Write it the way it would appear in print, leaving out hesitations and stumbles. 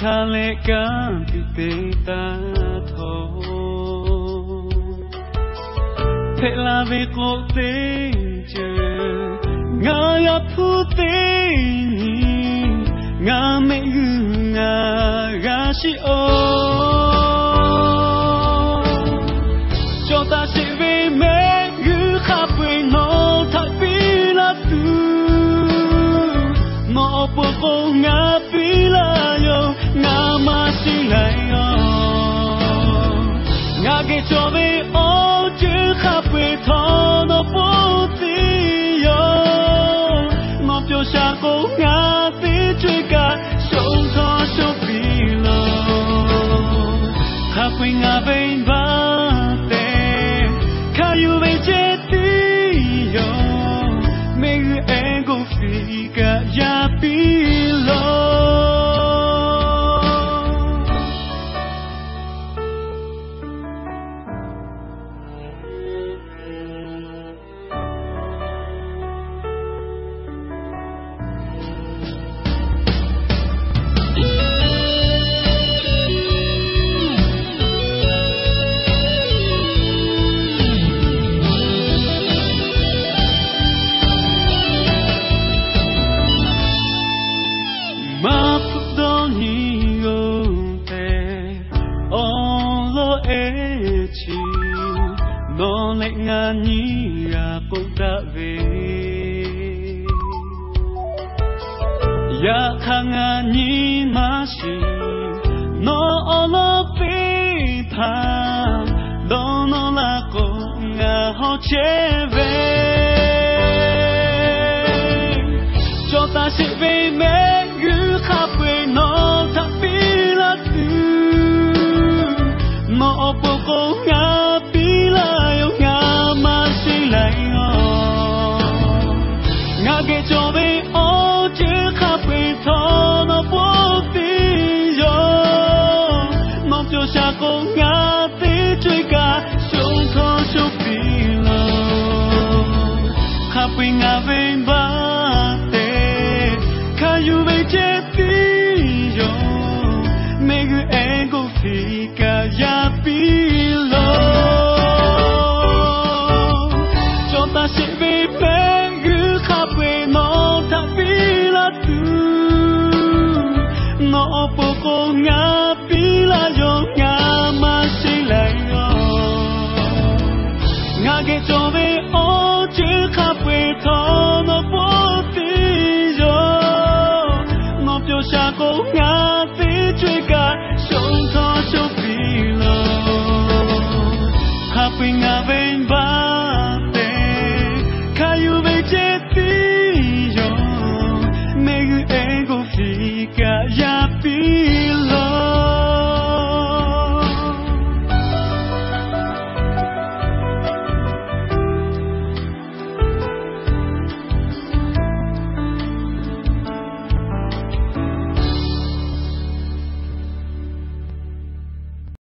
le campi tentato per la vecote ngaya putini ngame ngashi o chota se me gu khapwe no thapila tu no poco ngapila yo ngama silai yo ngage chobe o je khapwe thono poti yo no pyo sha ko ngati chika song tho so pilo khapwe ngabe ba te kayu be je ti yo me ego fika ya pilo ya khangani mashi no olo pita dono la ko nga ho cheve chota se ve me yu khapwe no tapila tu no opoko nga pila yo nga masilai yo nga ge chobe o je khapwe thono poti yo no pyo sha ko nga te chika shong tho shong pilo khapwe nga ve